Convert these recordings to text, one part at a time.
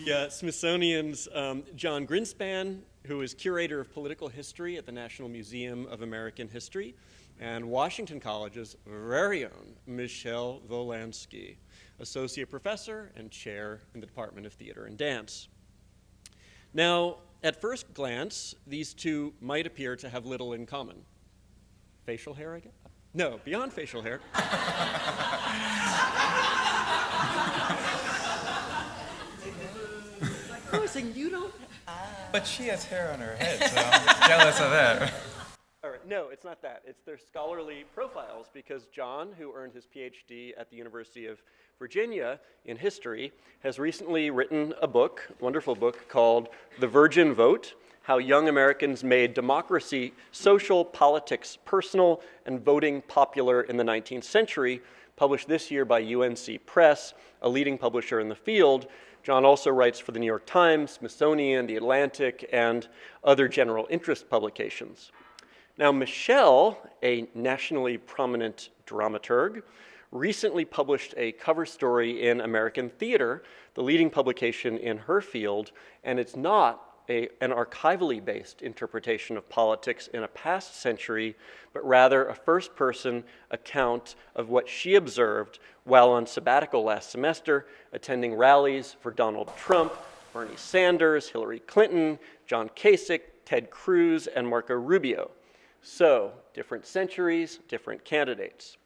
The Smithsonian's Jon Grinspan, who is curator of political history at the National Museum of American History, and Washington College's very own Michele Volansky, associate professor and chair in the Department of Theater and Dance. Now, at first glance, these two might appear to have little in common. Facial hair, I guess? No, beyond facial hair. I was saying, you don't. But she has hair on her head, so I'm jealous of that. All right, no, it's not that. It's their scholarly profiles, because Jon, who earned his PhD at the University of Virginia in history, has recently written a book, a wonderful book, called The Virgin Vote: How Young Americans Made Democracy, Social Politics Personal, and Voting Popular in the 19th Century, published this year by UNC Press, a leading publisher in the field. Jon also writes for the New York Times, Smithsonian, The Atlantic, and other general interest publications. Now, Michele, a nationally prominent dramaturg, recently published a cover story in American Theater, the leading publication in her field, and it's not an archivally based interpretation of politics in a past century, but rather a first-person account of what she observed while on sabbatical last semester, attending rallies for Donald Trump, Bernie Sanders, Hillary Clinton, John Kasich, Ted Cruz, and Marco Rubio. So, different centuries, different candidates.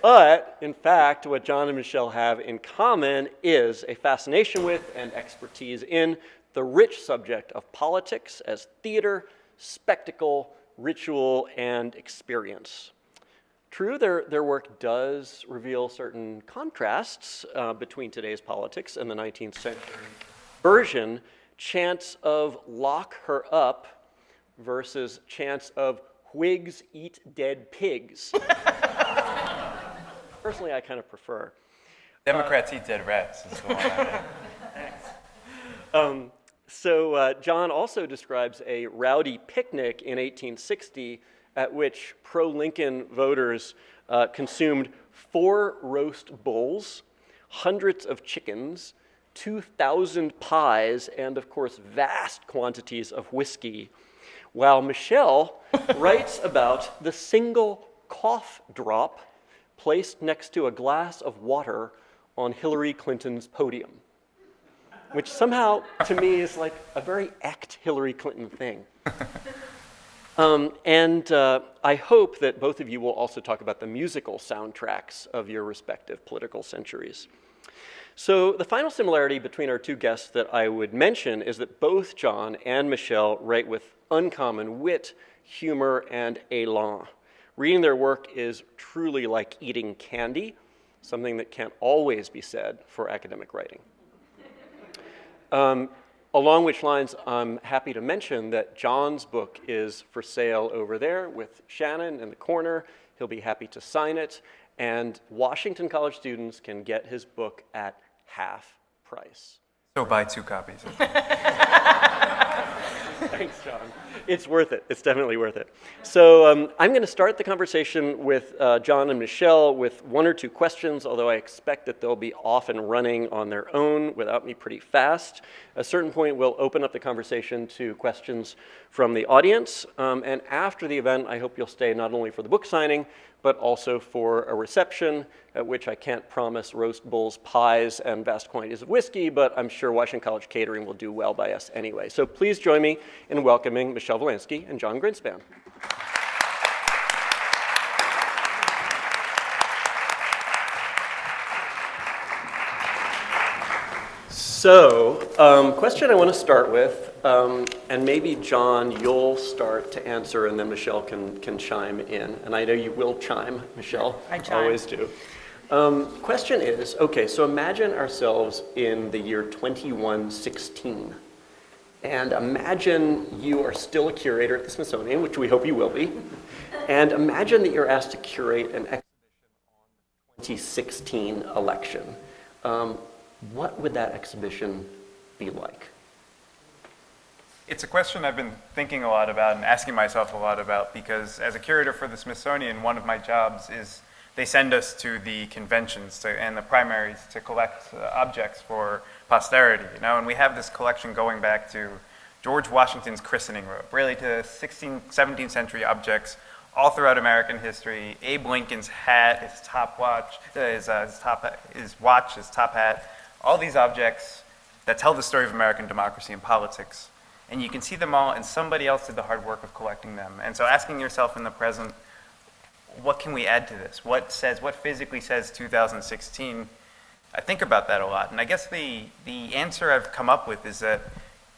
But, in fact, what Jon and Michele have in common is a fascination with and expertise in the rich subject of politics as theater, spectacle, ritual, and experience. True, their work does reveal certain contrasts between today's politics and the 19th century version, chants of lock her up versus chants of Whigs eat dead pigs. Personally, I kind of prefer. Democrats eat dead rats is the one. So Jon also describes a rowdy picnic in 1860 at which pro-Lincoln voters consumed 4 roast bulls, hundreds of chickens, 2,000 pies, and of course vast quantities of whiskey, while Michele writes about the single cough drop placed next to a glass of water on Hillary Clinton's podium, which somehow, to me, is like a very Hillary Clinton thing. I hope that both of you will also talk about the musical soundtracks of your respective political centuries. So the final similarity between our two guests that I would mention is that both Jon and Michele write with uncommon wit, humor, and élan. Reading their work is truly like eating candy, something that can't always be said for academic writing. Along which lines, I'm happy to mention that Jon's book is for sale over there with Shannon in the corner. He'll be happy to sign it. And Washington College students can get his book at half price. So buy 2 copies. Thanks, Jon. It's worth it. It's definitely worth it. So I'm going to start the conversation with Jon and Michele with 1 or 2 questions, although I expect that they'll be off and running on their own without me pretty fast. At a certain point, we'll open up the conversation to questions from the audience. And after the event, I hope you'll stay not only for the book signing, but also for a reception at which I can't promise roast bulls, pies, and vast quantities of whiskey, but I'm sure Washington College Catering will do well by us anyway. So please join me in welcoming Michele Volansky and Jon Grinspan. So, question I want to start with, and maybe Jon, you'll start to answer, and then Michele can chime in. And I know you will chime, Michele. I chime. Always do. Question is, okay, so imagine ourselves in the year 2116. And imagine you are still a curator at the Smithsonian, which we hope you will be. And imagine that you're asked to curate an exhibition on the 2016 election. What would that exhibition be like? It's a question I've been thinking a lot about and asking myself a lot about, because as a curator for the Smithsonian, one of my jobs is they send us to the conventions and the primaries to collect objects for posterity, you know, and we have this collection going back to George Washington's christening robe, really to 16th, 17th century objects all throughout American history. Abe Lincoln's hat, his top watch, his watch, his top hat, all these objects that tell the story of American democracy and politics. And you can see them all, and somebody else did the hard work of collecting them. And so asking yourself in the present, what can we add to this? What physically says 2016? I think about that a lot. And I guess the answer I've come up with is that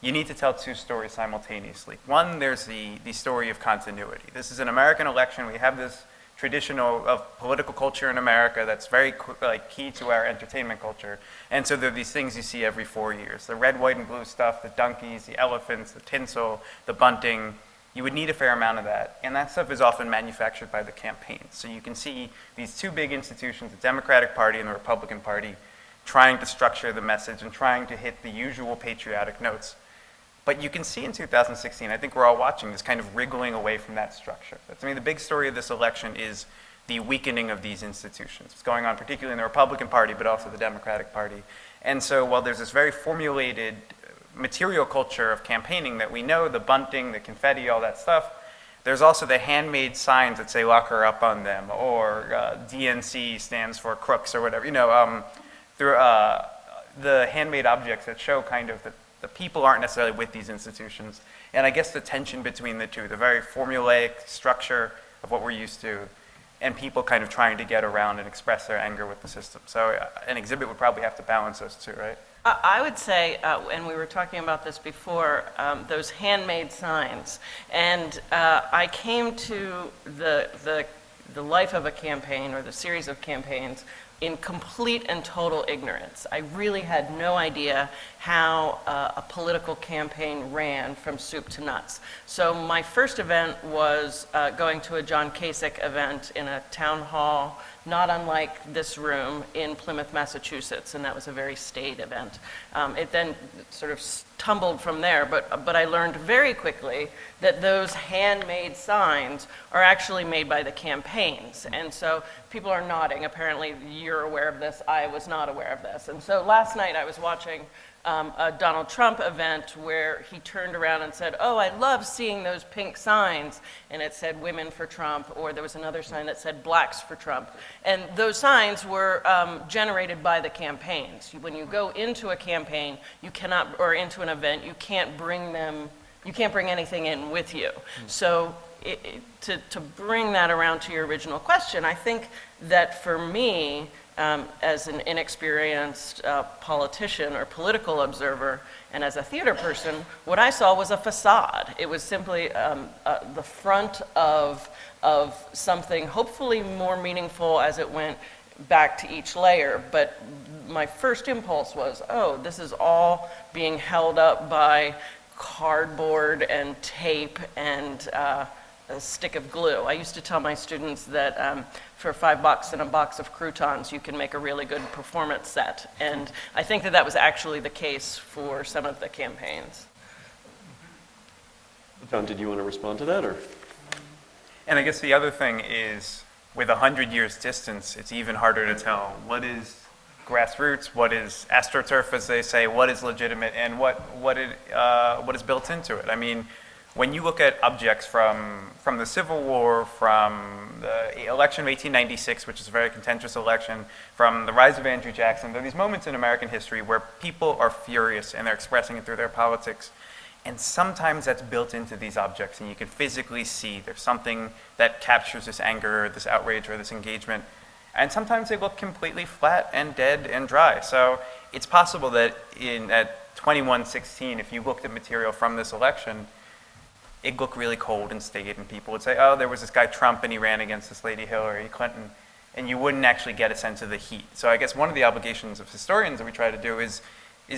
you need to tell two stories simultaneously. One, there's the story of continuity. This is an American election. We have this tradition of political culture in America that's very key to our entertainment culture. And so there are these things you see every 4 years. The red, white, and blue stuff, the donkeys, the elephants, the tinsel, the bunting. You would need a fair amount of that. And that stuff is often manufactured by the campaigns. So you can see these two big institutions, the Democratic Party and the Republican Party, trying to structure the message and trying to hit the usual patriotic notes. But you can see in 2016, I think we're all watching this kind of wriggling away from that structure. To me, the big story of this election is the weakening of these institutions. It's going on particularly in the Republican Party, but also the Democratic Party. And so while there's this very formulated material culture of campaigning that we know, the bunting, the confetti, all that stuff, there's also the handmade signs that say lock her up on them, or DNC stands for crooks or whatever, you know, through the handmade objects that show kind of the people aren't necessarily with these institutions. And I guess the tension between the two, the very formulaic structure of what we're used to, and people kind of trying to get around and express their anger with the system. So an exhibit would probably have to balance those two, right? I would say, and we were talking about this before, those handmade signs. And I came to the life of a campaign, or the series of campaigns, in complete and total ignorance. I really had no idea how a political campaign ran from soup to nuts. So my first event was going to a John Kasich event in a town hall, not unlike this room, in Plymouth, Massachusetts, and that was a very staid event. It then sort of tumbled from there, but I learned very quickly that those handmade signs are actually made by the campaigns. And so people are nodding. Apparently you're aware of this. I was not aware of this. And so last night I was watching a Donald Trump event where he turned around and said, "Oh, I love seeing those pink signs," and it said "Women for Trump," or there was another sign that said "Blacks for Trump." And those signs were generated by the campaigns. When you go into a campaign, you cannot, or into an event, you can't bring anything in with you. So to bring that around to your original question, I think that for me, as an inexperienced politician or political observer, and as a theater person, what I saw was a facade. It was simply the front of something hopefully more meaningful as it went back to each layer. But my first impulse was, oh, this is all being held up by cardboard and tape and a stick of glue. I used to tell my students that for $5 and a box of croutons, you can make a really good performance set. And I think that was actually the case for some of the campaigns. John, did you want to respond to that, or? And I guess the other thing is, with 100 years distance, it's even harder to tell what is grassroots, what is astroturf, as they say, what is legitimate, and what is built into it. I mean, when you look at objects from the Civil War, from the election of 1896, which is a very contentious election, from the rise of Andrew Jackson, there are these moments in American history where people are furious and they're expressing it through their politics. And sometimes that's built into these objects, and you can physically see there's something that captures this anger, or this outrage, or this engagement. And sometimes they look completely flat and dead and dry. So it's possible that at 2116, if you looked at material from this election, it'd look really cold and staid, and people would say, oh, there was this guy Trump and he ran against this lady Hillary Clinton, and you wouldn't actually get a sense of the heat. So I guess one of the obligations of historians that we try to do is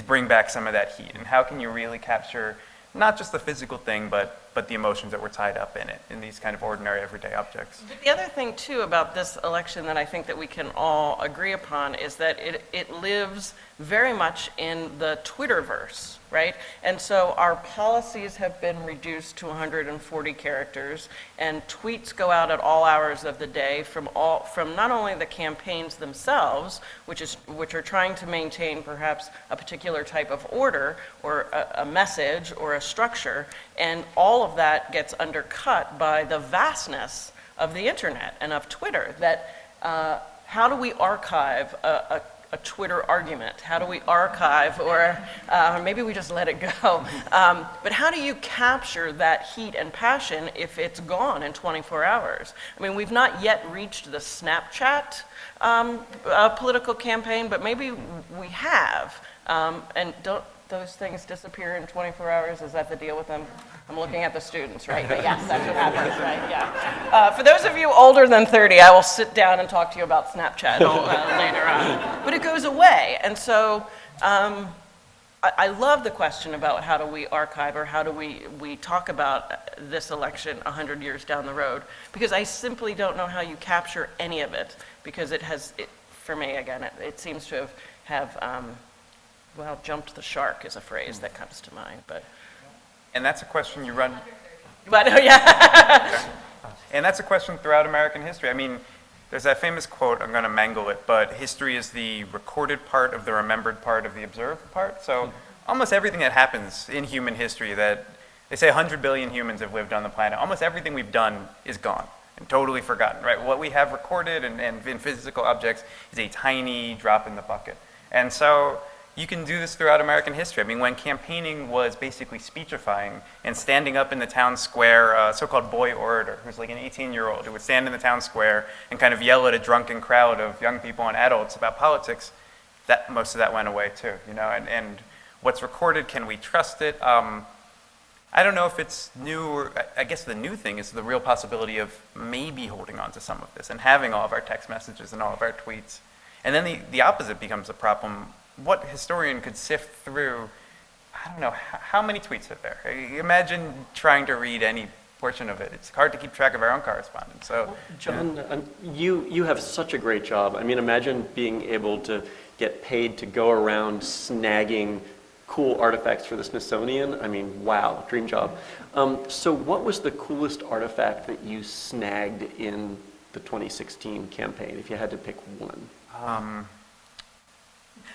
bring back some of that heat. And how can you really capture not just the physical thing, but but the emotions that were tied up in it, in these kind of ordinary everyday objects. But the other thing too about this election that I think that we can all agree upon is that it lives very much in the Twitterverse, right? And so our policies have been reduced to 140 characters, and tweets go out at all hours of the day from not only the campaigns themselves, which are trying to maintain perhaps a particular type of order or a message or a structure, and all of that gets undercut by the vastness of the internet and of Twitter. That how do we archive a Twitter argument? How do we archive, or maybe we just let it go? But how do you capture that heat and passion if it's gone in 24 hours? I mean, we've not yet reached the Snapchat political campaign, but maybe we have. And don't those things disappear in 24 hours? Is that the deal with them? I'm looking at the students, right? But yes, that's what happens, right? Yeah. For those of you older than 30, I will sit down and talk to you about Snapchat later on. But it goes away. And so I love the question about how do we archive, or how do we talk about this election 100 years down the road, because I simply don't know how you capture any of it, because for me, again, it seems to have well, jumped the shark is a phrase that comes to mind, but. And that's a question you run. But yeah. And that's a question throughout American history. I mean, there's that famous quote, I'm going to mangle it, but history is the recorded part of the remembered part of the observed part. So almost everything that happens in human history, that they say 100 billion humans have lived on the planet, almost everything we've done is gone and totally forgotten, right? What we have recorded and in physical objects is a tiny drop in the bucket. And so you can do this throughout American history. I mean, when campaigning was basically speechifying and standing up in the town square, a so-called boy orator, who's like an 18-year-old, who would stand in the town square and kind of yell at a drunken crowd of young people and adults about politics, that most of that went away too, you know. And what's recorded, can we trust it? I don't know if it's new, or I guess the new thing is the real possibility of maybe holding on to some of this and having all of our text messages and all of our tweets. And then the opposite becomes a problem. What historian could sift through, I don't know, how many tweets are there? Imagine trying to read any portion of it. It's hard to keep track of our own correspondence. So, John, you have such a great job. I mean, imagine being able to get paid to go around snagging cool artifacts for the Smithsonian. I mean, wow, dream job. So what was the coolest artifact that you snagged in the 2016 campaign, if you had to pick one?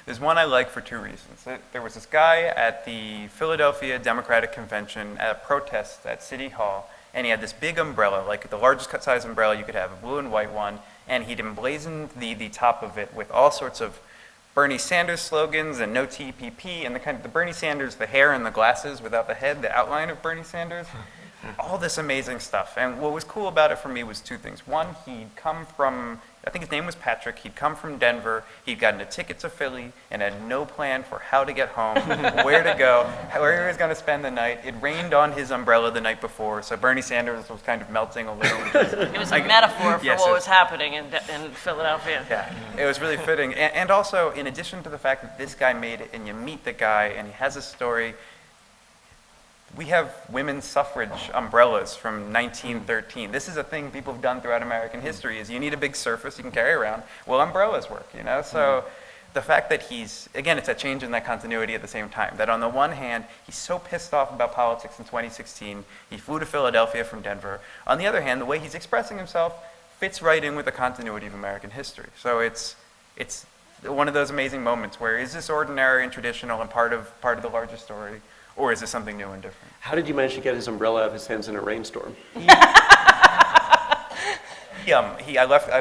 There's one I like for two reasons. There was this guy at the Philadelphia Democratic Convention at a protest at City Hall, and he had this big umbrella, like the largest size umbrella you could have, a blue and white one, and he'd emblazoned the top of it with all sorts of Bernie Sanders slogans and no TPP, and the Bernie Sanders, the hair and the glasses without the head, the outline of Bernie Sanders, all this amazing stuff. And what was cool about it for me was two things. One, he'd come from, I think his name was Patrick, he'd come from Denver, he'd gotten a ticket to Philly and had no plan for how to get home, where to go, where he was going to spend the night. It rained on his umbrella the night before, so Bernie Sanders was kind of melting a little. It was a metaphor for Yes, what was happening in Philadelphia. Yeah, it was really fitting. And also, in addition to the fact that this guy made it, and you meet the guy, and he has a story, we have women's suffrage umbrellas from 1913. This is a thing people have done throughout American history, is you need a big surface you can carry around. Well, umbrellas work, you know? So the fact that again, it's a change in that continuity at the same time. That on the one hand, he's so pissed off about politics in 2016, he flew to Philadelphia from Denver. On the other hand, the way he's expressing himself fits right in with the continuity of American history. So it's one of those amazing moments where, is this ordinary and traditional and part of the larger story? Or is this something new and different? How did you manage to get his umbrella out of his hands in a rainstorm? I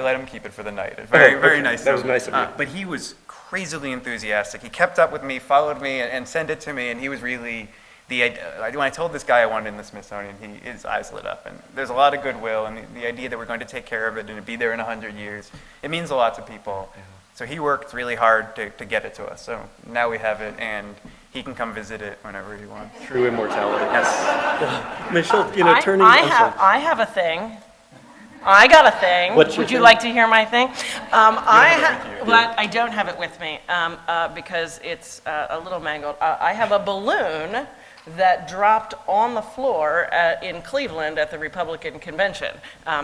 let him keep it for the night. Very nice. That was nice of you. But he was crazily enthusiastic. He kept up with me, followed me, and sent it to me, and he was really, when I told this guy I wanted in the Smithsonian, his eyes lit up. And there's a lot of goodwill, and the idea that we're going to take care of it and it'll be there in 100 years, it means a lot to people. Yeah. So he worked really hard to get it to us. So now we have it, and he can come visit it whenever he wants. True immortality. Yes. Michele, turning. I have a thing. I got a thing. Would you like to hear my thing? I don't have it with me because it's a little mangled. I have a balloon that dropped on the floor in Cleveland at the Republican convention.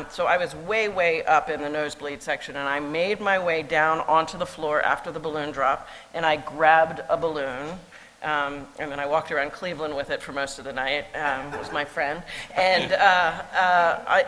So I was way, way up in the nosebleed section, and I made my way down onto the floor after the balloon drop, and I grabbed a balloon. And then I walked around Cleveland with it for most of the night. It was my friend. And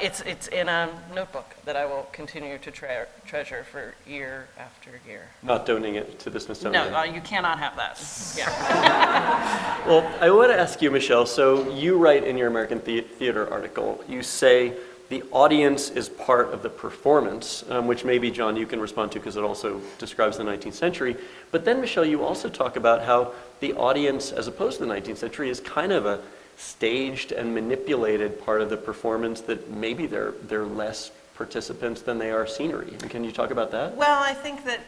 it's in a notebook that I will continue to treasure for year after year. Not donating it to the Smithsonian. No, you cannot have that. Yeah. Well, I want to ask you, Michele, so you write in your American Theater article, you say the audience is part of the performance, which maybe, Jon, you can respond to because it also describes the 19th century. But then, Michele, you also talk about how the audience, as opposed to the 19th century, is kind of a staged and manipulated part of the performance, that maybe they're less participants than they are scenery. Can you talk about that? Well, I think that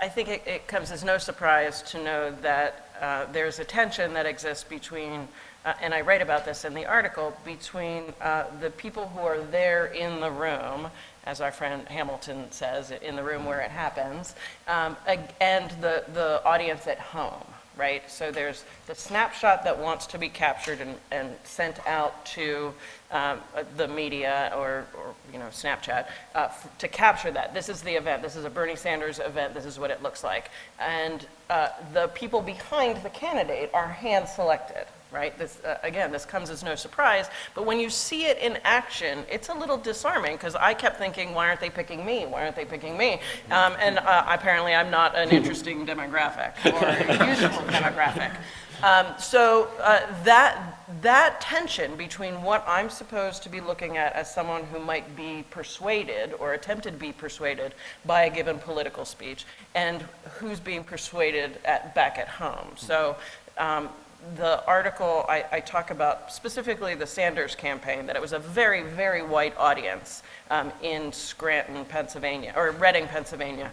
I think it comes as no surprise to know that there's a tension that exists between, and I write about this in the article, between the people who are there in the room, as our friend Hamilton says, in the room where it happens, and the audience at home. Right? So there's the snapshot that wants to be captured and sent out to the media or Snapchat to capture that. This is the event. This is a Bernie Sanders event. This is what it looks like. And the people behind the candidate are hand selected. Right? This, again, this comes as no surprise, but when you see it in action, it's a little disarming, because I kept thinking, why aren't they picking me? Why aren't they picking me? And apparently I'm not an interesting demographic or useful demographic. So that tension between what I'm supposed to be looking at as someone who might be persuaded or attempted to be persuaded by a given political speech, and who's being persuaded back at home. So the article, I talk about specifically the Sanders campaign, that it was a very, very white audience in Scranton, Pennsylvania, or Reading, Pennsylvania.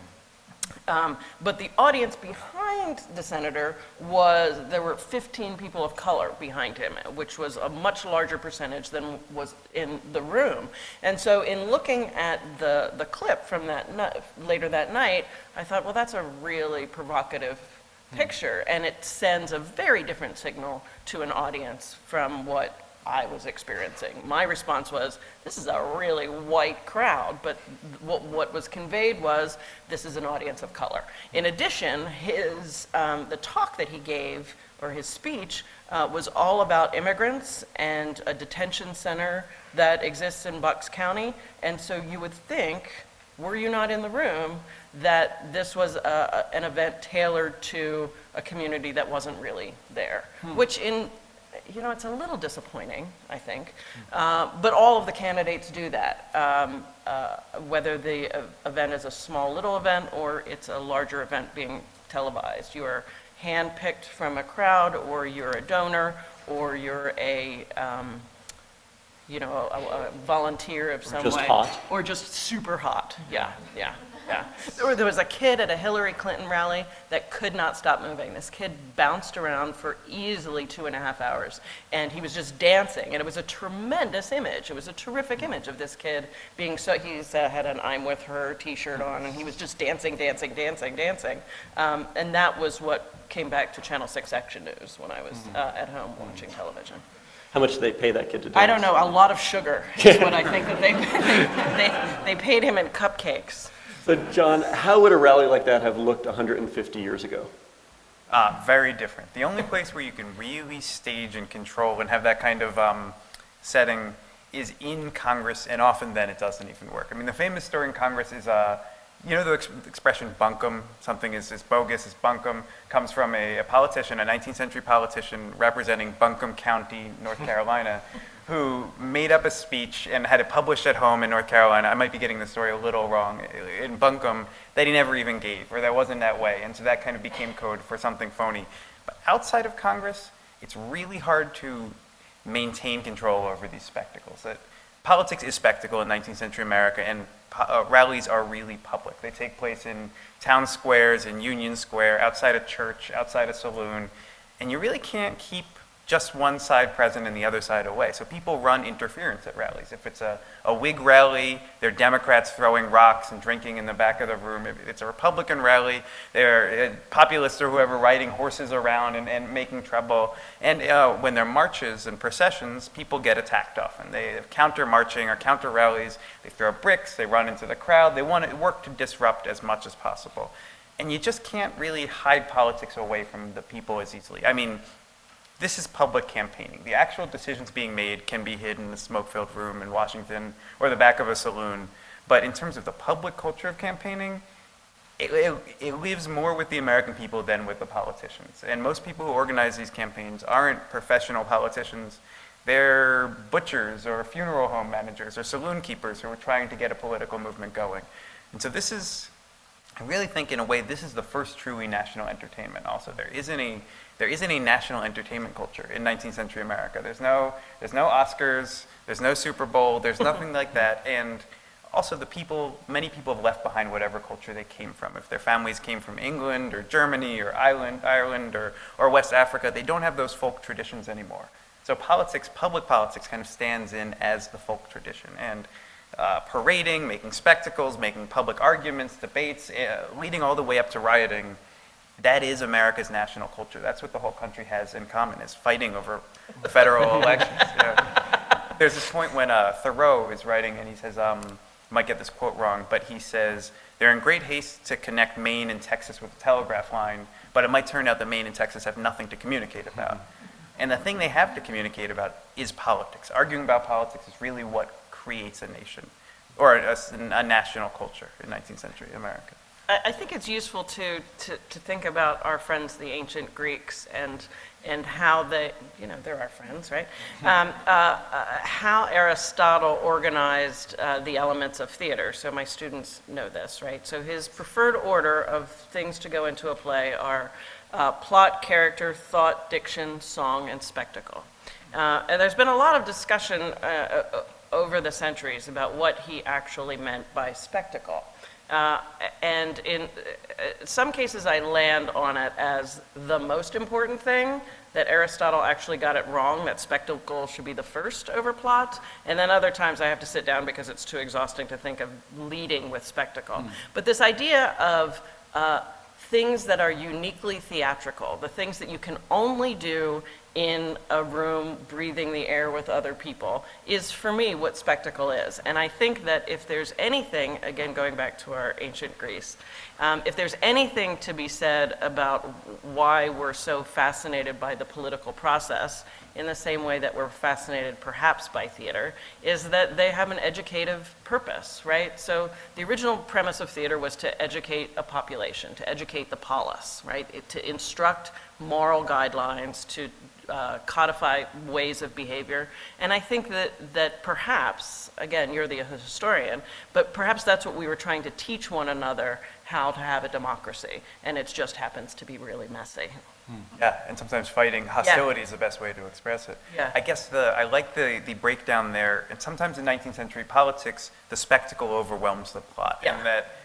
But the audience behind the senator there were 15 people of color behind him, which was a much larger percentage than was in the room. And so in looking at the clip from later that night, I thought, well, that's a really provocative picture, and it sends a very different signal to an audience from what I was experiencing. My response was, this is a really white crowd, but what was conveyed was, this is an audience of color. In addition, the talk that he gave, or his speech, was all about immigrants and a detention center that exists in Bucks County, and so you would think, were you not in the room, that this was an event tailored to a community that wasn't really there, which it's a little disappointing, I think, but all of the candidates do that, whether the event is a small little event or it's a larger event being televised. You are handpicked from a crowd, or you're a donor, or you're a volunteer of some way. Just hot. Or just super hot. Yeah. There was a kid at a Hillary Clinton rally that could not stop moving. This kid bounced around for easily 2.5 hours, and he was just dancing, and it was a tremendous image. It was a terrific image of this kid being he's had an I'm With Her t-shirt on, and he was just dancing. And that was what came back to Channel 6 Action News when I was at home watching television. How much did they pay that kid to do? I don't know. A lot of sugar is what I think that they paid him in cupcakes. So, Jon, how would a rally like that have looked 150 years ago? Very different. The only place where you can really stage and control and have that kind of setting is in Congress, and often then it doesn't even work. I mean, the famous story in Congress is, the expression bunkum, something is bogus, is bunkum, comes from a politician, a 19th century politician representing Buncombe County, North Carolina, who made up a speech and had it published at home in North Carolina. I might be getting the story a little wrong, in Buncombe, that he never even gave, or that wasn't that way. And so that kind of became code for something phony. But outside of Congress, it's really hard to maintain control over these spectacles. Politics is spectacle in 19th century America, and rallies are really public. They take place in town squares, in Union Square, outside a church, outside a saloon, and you really can't keep just one side present and the other side away. So people run interference at rallies. If it's a Whig rally, they're Democrats throwing rocks and drinking in the back of the room. If it's a Republican rally, they're populists or whoever riding horses around and making trouble. And when they're marches and processions, people get attacked often. They have counter-marching or counter-rallies. They throw bricks, they run into the crowd. They want to work to disrupt as much as possible. And you just can't really hide politics away from the people as easily. I mean, this is public campaigning. The actual decisions being made can be hidden in a smoke-filled room in Washington or the back of a saloon. But in terms of the public culture of campaigning, it lives more with the American people than with the politicians. And most people who organize these campaigns aren't professional politicians. They're butchers or funeral home managers or saloon keepers who are trying to get a political movement going. And so this is, I really think in a way, this is the first truly national entertainment also. There isn't a national entertainment culture in 19th century America. There's no Oscars, there's no Super Bowl, there's nothing like that. And also many people have left behind whatever culture they came from. If their families came from England or Germany or Ireland or West Africa, they don't have those folk traditions anymore. So public politics kind of stands in as the folk tradition. And parading, making spectacles, making public arguments, debates, leading all the way up to rioting, that is America's national culture. That's what the whole country has in common, is fighting over the federal elections. You know. There's this point when Thoreau is writing, and he says, might get this quote wrong, but he says, they're in great haste to connect Maine and Texas with a telegraph line, but it might turn out that Maine and Texas have nothing to communicate about. And the thing they have to communicate about is politics. Arguing about politics is really what creates a nation, or a national culture in 19th century America. I think it's useful to think about our friends, the ancient Greeks, and how they, they're our friends, right? How Aristotle organized the elements of theater. So my students know this, right? So his preferred order of things to go into a play are plot, character, thought, diction, song, and spectacle. And there's been a lot of discussion over the centuries about what he actually meant by spectacle. And in some cases I land on it as the most important thing, that Aristotle actually got it wrong, that spectacle should be the first over plot. And then other times I have to sit down because it's too exhausting to think of leading with spectacle. But this idea of things that are uniquely theatrical, the things that you can only do in a room breathing the air with other people, is for me what spectacle is. And I think that if there's anything, again going back to our ancient Greece, if there's anything to be said about why we're so fascinated by the political process, in the same way that we're fascinated perhaps by theater, is that they have an educative purpose, right? So the original premise of theater was to educate a population, to educate the polis, right? To instruct moral guidelines, to codify ways of behavior. And I think that perhaps, again, you're the historian, but perhaps that's what we were trying to teach one another, how to have a democracy. And it just happens to be really messy. Yeah, and sometimes fighting hostility is the best way to express it. Yeah. I guess I like the breakdown there. And sometimes in 19th century politics, the spectacle overwhelms the plot. Yeah. And that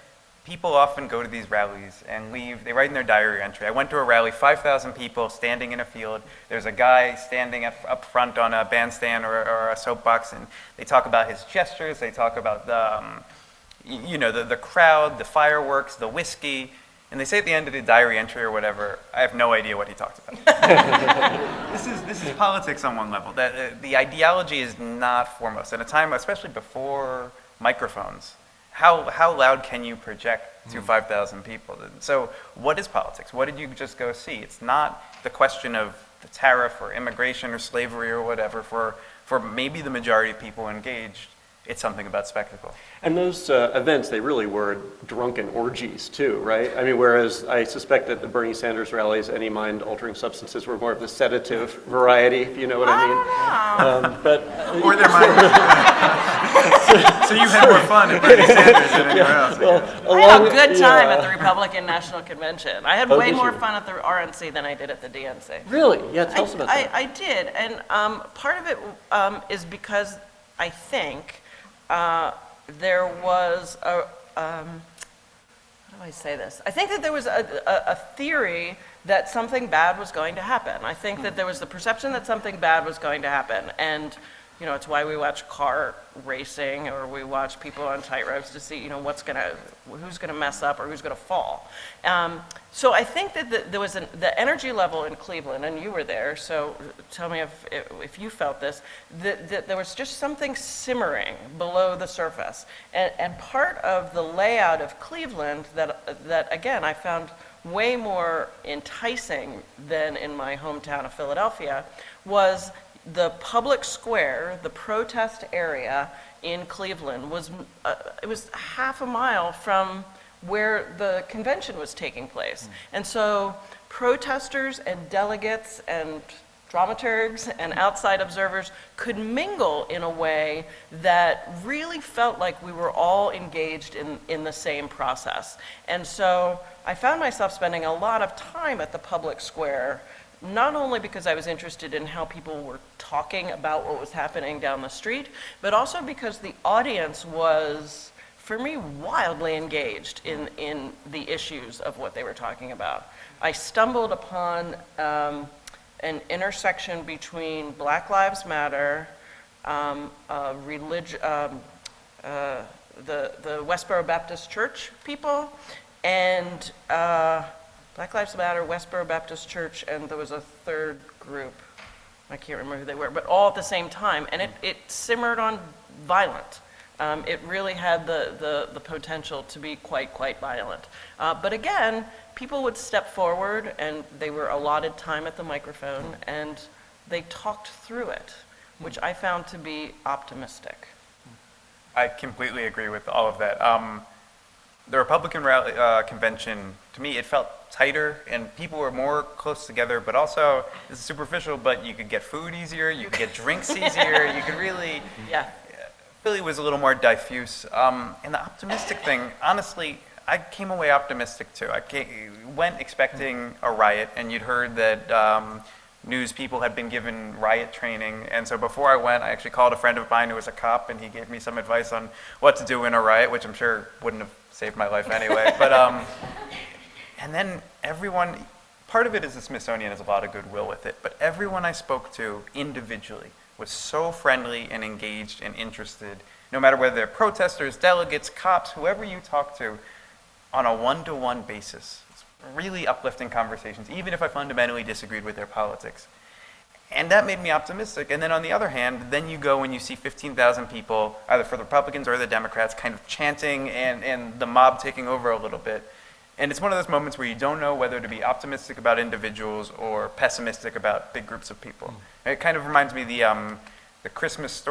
people often go to these rallies and leave, they write in their diary entry, I went to a rally, 5,000 people standing in a field. There's a guy standing up front on a bandstand or a soapbox, and they talk about his gestures, they talk about the crowd, the fireworks, the whiskey. And they say at the end of the diary entry or whatever, I have no idea what he talked about. This is politics on one level. That the ideology is not foremost. At a time, especially before microphones, how loud can you project to 5,000 people? So what is politics? What did you just go see? It's not the question of the tariff or immigration or slavery or whatever for maybe the majority of people engaged. It's something about spectacle. And those events, they really were drunken orgies too, right? I mean, whereas I suspect that the Bernie Sanders rallies, any mind-altering substances were more of the sedative variety, if you know what I mean. Or their mind. So you had more fun at Bernie Sanders than anywhere else. I had a good time at the Republican National Convention. I had way more fun at the RNC than I did at the DNC. Really? Yeah, tell us about that. I did, and part of it is because I think there was a, how do how do I say this? I think that there was a theory that something bad was going to happen. I think that there was the perception that something bad was going to happen. And, you know, it's why we watch car racing or we watch people on tightropes to see, you know, who's gonna mess up or who's gonna fall. So I think that there was the energy level in Cleveland, and you were there, so tell me if you felt this, that there was just something simmering below the surface. And part of the layout of Cleveland that again, I found way more enticing than in my hometown of Philadelphia was the public square, the protest area in Cleveland it was half a mile from where the convention was taking place. And so protesters and delegates and dramaturgs and outside observers could mingle in a way that really felt like we were all engaged in the same process. And so I found myself spending a lot of time at the public square, not only because I was interested in how people were talking about what was happening down the street, but also because the audience was, for me, wildly engaged in the issues of what they were talking about. I stumbled upon an intersection between Black Lives Matter, the Westboro Baptist Church people, and Black Lives Matter, Westboro Baptist Church, and there was a third group. I can't remember who they were, but all at the same time. And it simmered on violent. It really had the potential to be quite violent. But again, people would step forward and they were allotted time at the microphone and they talked through it, which I found to be optimistic. I completely agree with all of that. The Republican convention, to me, it felt tighter and people were more close together, but also, this is superficial, but you could get food easier, you could get drinks easier, you could really, Yeah. Philly was a little more diffuse. And the optimistic thing, honestly, I came away optimistic too. Went expecting a riot, and you'd heard that news people had been given riot training. And so before I went, I actually called a friend of mine who was a cop, and he gave me some advice on what to do in a riot, which I'm sure wouldn't have saved my life anyway. But and then everyone, part of it is the Smithsonian has a lot of goodwill with it, but everyone I spoke to individually was so friendly and engaged and interested, no matter whether they're protesters, delegates, cops, whoever you talk to, on a one-to-one basis. It's really uplifting conversations, even if I fundamentally disagreed with their politics. And that made me optimistic. And then on the other hand, then you go and you see 15,000 people, either for the Republicans or the Democrats, kind of chanting and the mob taking over a little bit. And it's one of those moments where you don't know whether to be optimistic about individuals or pessimistic about big groups of people. It kind of reminds me of the Christmas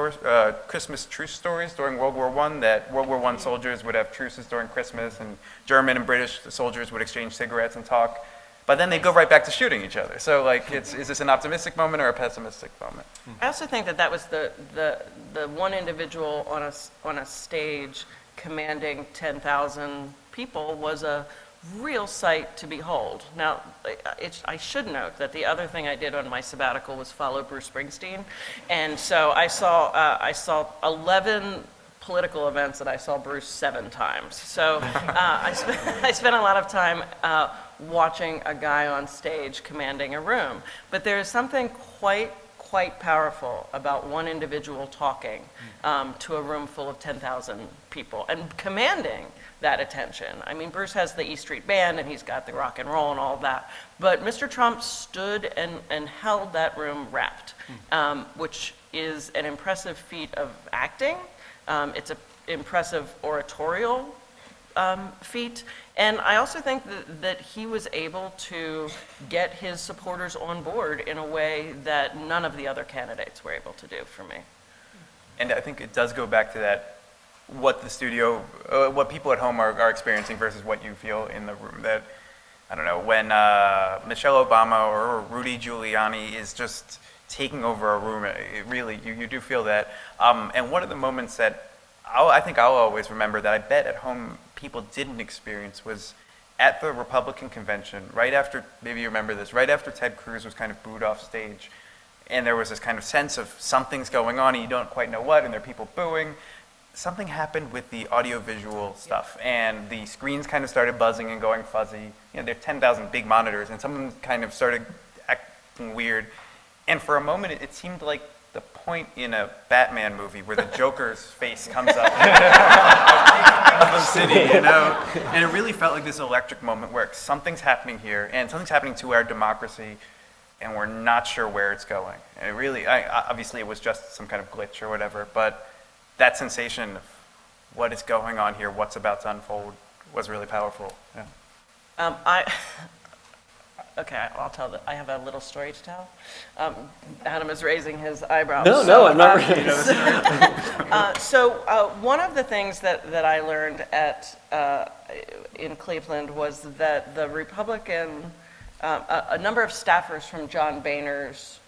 truce stories during World War I, that World War I soldiers would have truces during Christmas, and German and British soldiers would exchange cigarettes and talk. But then they go right back to shooting each other. So, like, is this an optimistic moment or a pessimistic moment? I also think that was the one individual on a stage commanding 10,000 people was a real sight to behold. Now, I should note that the other thing I did on my sabbatical was follow Bruce Springsteen, and so I saw 11 political events that I saw Bruce 7 times. So I spent a lot of time watching a guy on stage commanding a room. But there is something quite powerful about one individual talking to a room full of 10,000 people and commanding that attention. I mean, Bruce has the E Street Band and he's got the rock and roll and all of that. But Mr. Trump stood and held that room wrapped, which is an impressive feat of acting. It's an impressive oratorial feat. And I also think that he was able to get his supporters on board in a way that none of the other candidates were able to do for me. And I think it does go back to that, what the studio, what people at home are experiencing versus what you feel in the room. That, I don't know, when Michelle Obama or Rudy Giuliani is just taking over a room, it really, you do feel that. And one of the moments that I think I'll always remember that I bet at home people didn't experience was at the Republican convention, right after, maybe you remember this, right after Ted Cruz was kind of booed off stage. And there was this kind of sense of something's going on and you don't quite know what, and there are people booing. something happened with the audiovisual stuff, and the screens kind of started buzzing and going fuzzy. You know, there are 10,000 big monitors, and someone kind of started acting weird. And for a moment, it seemed like the point in a Batman movie where the Joker's face comes up of the city, you know? And it really felt like this electric moment where something's happening here, and something's happening to our democracy, and we're not sure where it's going. And it really, obviously it was just some kind of glitch or whatever, but that sensation of what is going on here, what's about to unfold, was really powerful. Yeah. Okay, I'll tell that. I have a little story to tell. Adam is raising his eyebrows. No, I'm not ready. So one of the things that I learned in Cleveland was that the Republican, a number of staffers from John Boehner's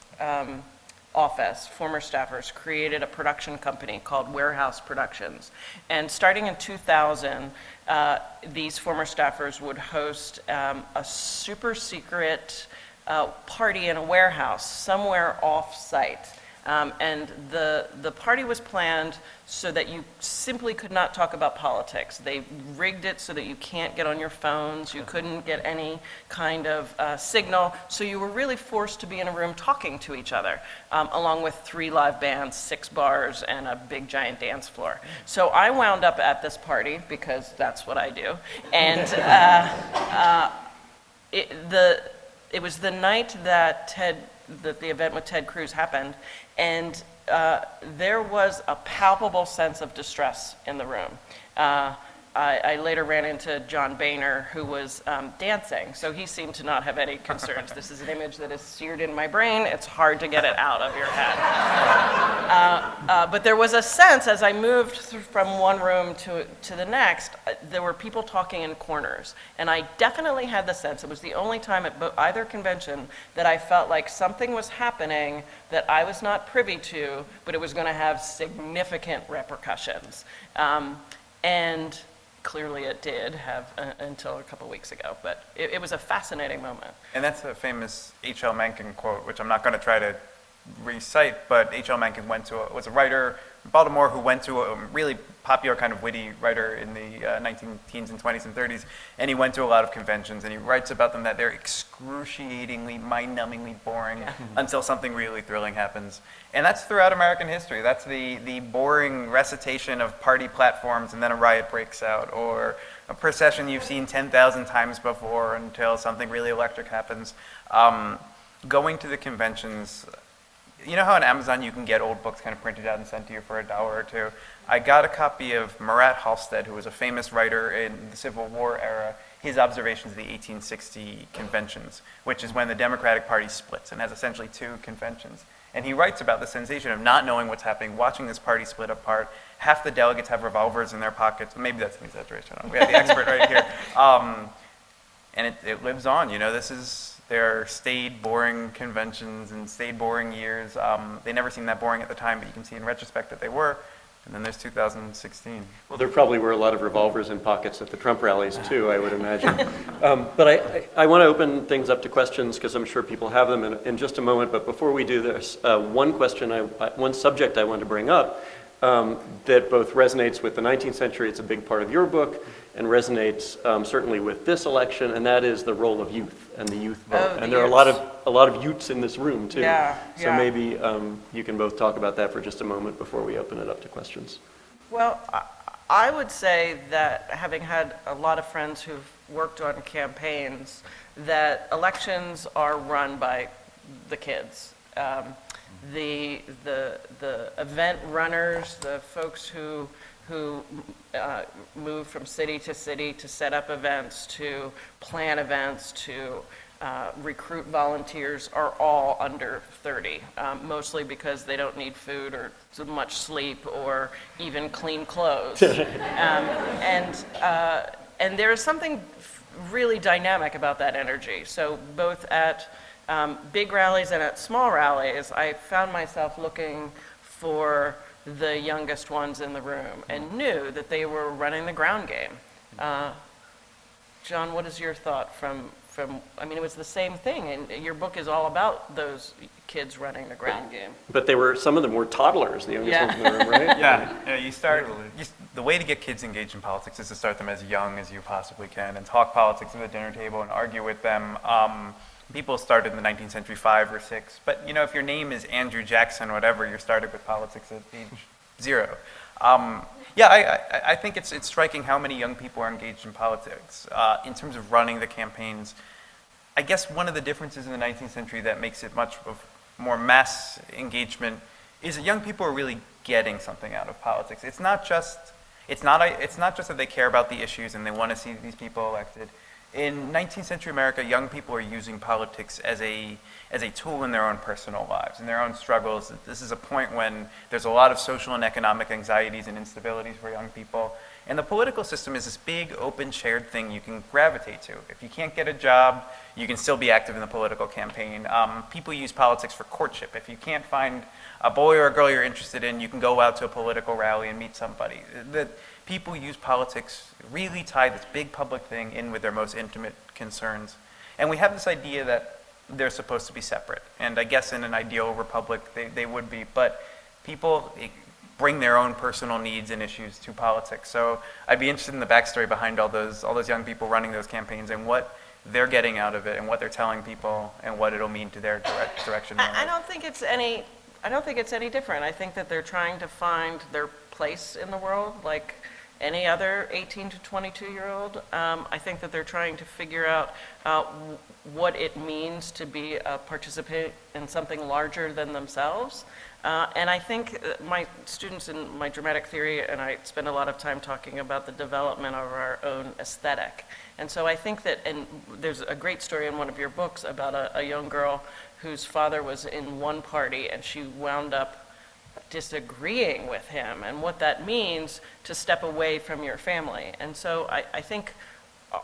office, former staffers, created a production company called Warehouse Productions. And starting in 2000, these former staffers would host a super secret party in a warehouse somewhere off-site. And the party was planned so that you simply could not talk about politics. They rigged it so that you can't get on your phones, you couldn't get any kind of signal, so you were really forced to be in a room talking to each other, along with 3 live bands, 6 bars, and a big giant dance floor. So I wound up at this party, because that's what I do, and it was the night that the event with Ted Cruz happened, and there was a palpable sense of distress in the room. I later ran into John Boehner, who was dancing, so he seemed to not have any concerns. This is an image that is seared in my brain. It's hard to get it out of your head. But there was a sense, as I moved from one room to the next, there were people talking in corners. And I definitely had the sense, it was the only time at either convention, that I felt like something was happening that I was not privy to, but it was going to have significant repercussions. And clearly it did have until a couple weeks ago, but it was a fascinating moment. And that's a famous H.L. Mencken quote, which I'm not going to try to recite, but H.L. Mencken was a writer in Baltimore who went to a really popular kind of witty writer in the 19-teens and 20s and 30s, and he went to a lot of conventions, and he writes about them that they're excruciatingly, mind-numbingly boring until something really thrilling happens. And that's throughout American history. That's the boring recitation of party platforms and then a riot breaks out, or a procession you've seen 10,000 times before until something really electric happens. Going to the conventions, you know how on Amazon you can get old books kind of printed out and sent to you for $1 or $2? I got a copy of Murat Halstead, who was a famous writer in the Civil War era, his observations of the 1860 conventions, which is when the Democratic Party splits and has essentially 2 conventions. And he writes about the sensation of not knowing what's happening, watching this party split apart. Half the delegates have revolvers in their pockets. Maybe that's an exaggeration. We have the expert right here. And it lives on. You know, there are staid, boring conventions and staid, boring years. They never seemed that boring at the time, but you can see in retrospect that they were. And then there's 2016. Well, there probably were a lot of revolvers in pockets at the Trump rallies too, I would imagine. But I want to open things up to questions because I'm sure people have them in just a moment. But before we do this, one subject I want to bring up that both resonates with the 19th century, it's a big part of your book, and resonates certainly with this election, and that is the role of youth and the youth vote. And there are a lot of youths in this room too. So maybe you can both talk about that for just a moment before we open it up to questions. Well, I would say that having had a lot of friends who've worked on campaigns, that elections are run by the kids. The event runners, the folks who move from city to city to set up events, to plan events, to recruit volunteers are all under 30, mostly because they don't need food or so much sleep or even clean clothes. And there is something really dynamic about that energy. So both at big rallies and at small rallies, I found myself looking for the youngest ones in the room and knew that they were running the ground game. John, what is your thought from from, I mean, it was the same thing, and your book is all about those kids running the ground game. But some of them were toddlers, the youngest ones in the room, right? Yeah, the way to get kids engaged in politics is to start them as young as you possibly can and talk politics at the dinner table and argue with them. People started in the 19th century 5 or 6, but if your name is Andrew Jackson, whatever, you're started with politics at age 0. I think it's striking how many young people are engaged in politics. In terms of running the campaigns, I guess one of the differences in the 19th century that makes it much of more mass engagement is that young people are really getting something out of politics. It's not just that they care about the issues and they want to see these people elected. In 19th century America, young people are using politics as a tool in their own personal lives, in their own struggles. This is a point when there's a lot of social and economic anxieties and instabilities for young people. And the political system is this big, open, shared thing you can gravitate to. If you can't get a job, you can still be active in the political campaign. People use politics for courtship. If you can't find a boy or a girl you're interested in, you can go out to a political rally and meet somebody. People use politics, really tie this big public thing in with their most intimate concerns. And we have this idea that they're supposed to be separate. And I guess in an ideal republic, they would be. But people bring their own personal needs and issues to politics. So I'd be interested in the backstory behind all those young people running those campaigns and what they're getting out of it and what they're telling people and what it'll mean to their direction. I don't think it's any different. I think that they're trying to find their place in the world, like any other 18 to 22-year-old. I think that they're trying to figure out what it means to be a participant in something larger than themselves. And I think my students in my dramatic theory, and I spend a lot of time talking about the development of our own aesthetic. And so I think that, and there's a great story in one of your books about a young girl whose father was in one party and she wound up disagreeing with him and what that means to step away from your family. And so I think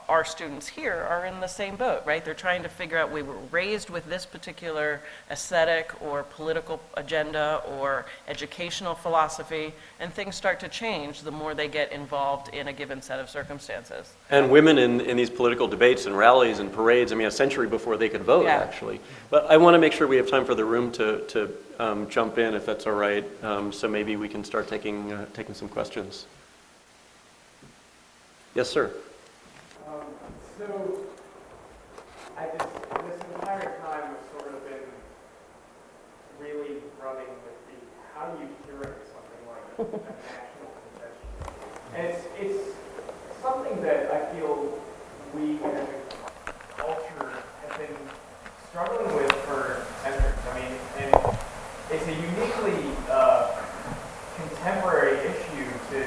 our students here are in the same boat, right? They're trying to figure out, we were raised with this particular aesthetic or political agenda or educational philosophy, and things start to change the more they get involved in a given set of circumstances. And women in these political debates and rallies and parades, I mean, a century before they could vote, actually. But I want to make sure we have time for the room to jump in, if that's all right. So maybe we can start taking some questions. Yes, sir. So, this entire time has sort of been really running with how do you curate something like a national convention? And it's something that I feel we as a culture have been struggling with for centuries. I mean, and it's a uniquely contemporary issue to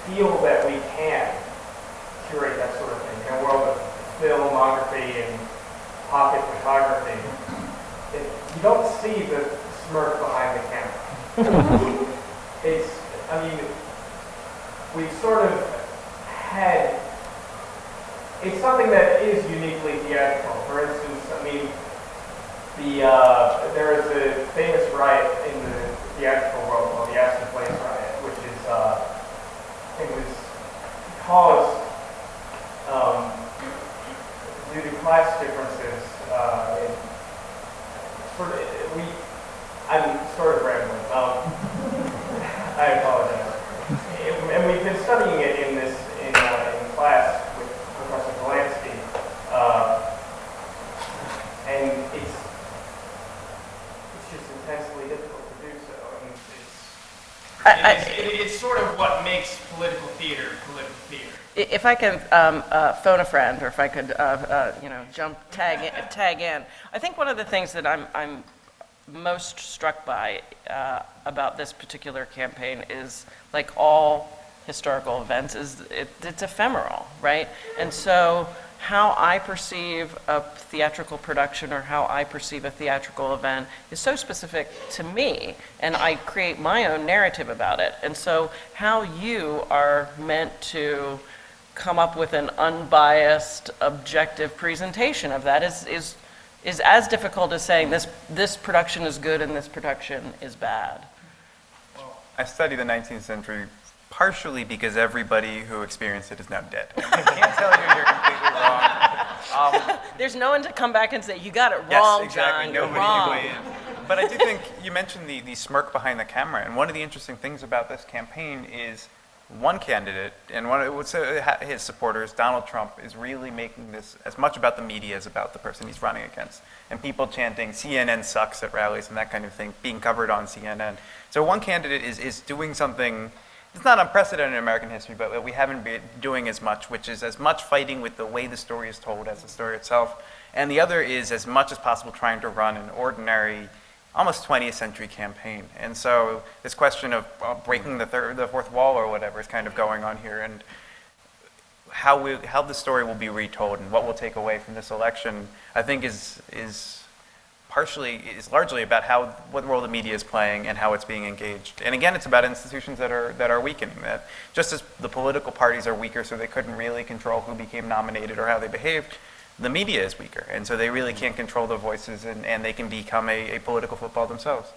feel that we can curate that sort of thing. In a world of filmography and pocket photography, you don't see the smirk behind the camera. We've sort of had, it's something that is uniquely theatrical. For instance, there is a famous riot in the theatrical world called the Astor Place riot, which is, it was caused due to class differences. I'm sort of rambling. I apologize. And we've been studying it in class with Professor Volansky, and it's just intensely difficult to do so. And it's sort of what makes political theater. If I could phone a friend, or if I could, tag in. I think one of the things that I'm most struck by about this particular campaign is, like all historical events, it's ephemeral, right? And so how I perceive a theatrical production or how I perceive a theatrical event is so specific to me, and I create my own narrative about it. And so how you are meant to come up with an unbiased, objective presentation of that is as difficult as saying this production is good and this production is bad. I study the 19th century partially because everybody who experienced it is now dead. I can't tell you you're completely wrong. There's no one to come back and say, you got it Yes, wrong, exactly. John, you're Nobody wrong. can weigh in. But I do think you mentioned the smirk behind the camera, and one of the interesting things about this campaign is one candidate and his supporters, Donald Trump, is really making this as much about the media as about the person he's running against. And people chanting CNN sucks at rallies and that kind of thing, being covered on CNN. So one candidate is doing something, it's not unprecedented in American history, but we haven't been doing as much, which is as much fighting with the way the story is told as the story itself. And the other is as much as possible trying to run an ordinary, almost 20th century campaign. And so this question of breaking the fourth wall or whatever is kind of going on here, and how the story will be retold and what we'll take away from this election, I think is largely about what role the media is playing and how it's being engaged. And again, it's about institutions that are weakening. That just as the political parties are weaker, so they couldn't really control who became nominated or how they behaved, the media is weaker, and so they really can't control the voices, and they can become a political football themselves.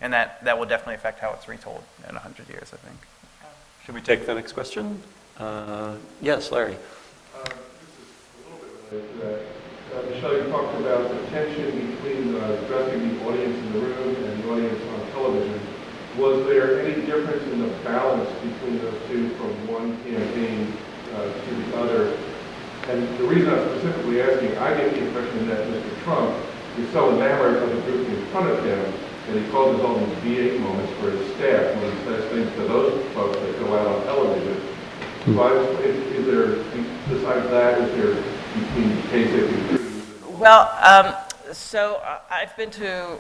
And that will definitely affect how it's retold in 100 years, I think. Should we take the next question? Yes, Larry. This is a little bit related to that. Michele, you talked about the tension between addressing the audience in the room and the audience on television. Was there any difference in the balance between those two from one campaign to the other? And the reason I'm specifically asking, I get the impression that Mr. Trump is so enamored of the group in front of him that he causes all these V8 moments for his staff when he says things to those folks that go out on television. So is there, besides that, is there between basic and cruise? Well, so I've been to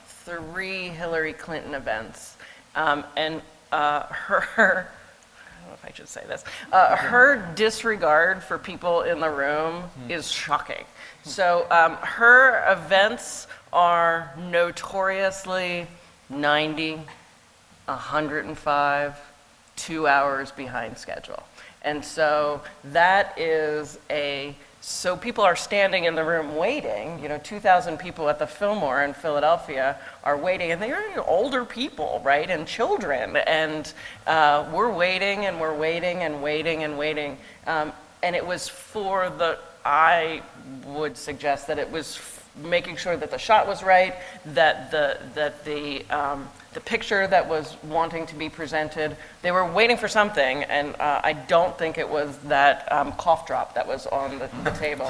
3 Hillary Clinton events, and her, I don't know if I should say this, her disregard for people in the room is shocking. So her events are notoriously 90, 105, 2 hours behind schedule. And so that is so people are standing in the room waiting, 2,000 people at the Fillmore in Philadelphia are waiting, and they are older people, right, and children, and we're waiting, and we're waiting, and waiting, and waiting, and it was I would suggest that it was making sure that the shot was right, that the picture that was wanting to be presented, they were waiting for something, and I don't think it was that cough drop that was on the table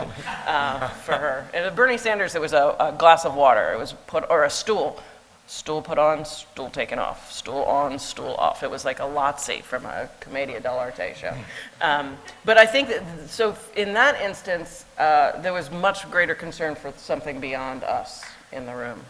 for her. And with Bernie Sanders, it was a glass of water. It was or a stool. Stool put on, stool taken off. Stool on, stool off. It was like a Lotzie from a Commedia dell'arte show. But I think so in that instance, there was much greater concern for something beyond us in the room.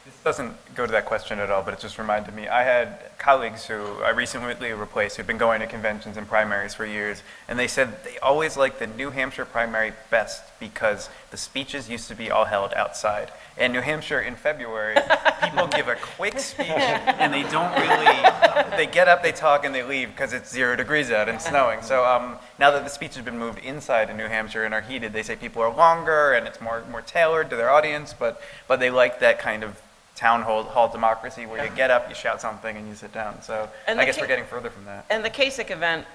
This doesn't go to that question at all, but it just reminded me. I had colleagues who I recently replaced who've been going to conventions and primaries for years, and they said they always liked the New Hampshire primary best because the speeches used to be all held outside. And New Hampshire in February, people give a quick speech and they don't really, they get up, they talk, and they leave because it's 0 degrees out and snowing. So now that the speech has been moved inside in New Hampshire and are heated, they say people are longer and it's more tailored to their audience, but they like that kind of town hall democracy where you get up, you shout something, and you sit down. So I guess we're getting further from that. And the Kasich event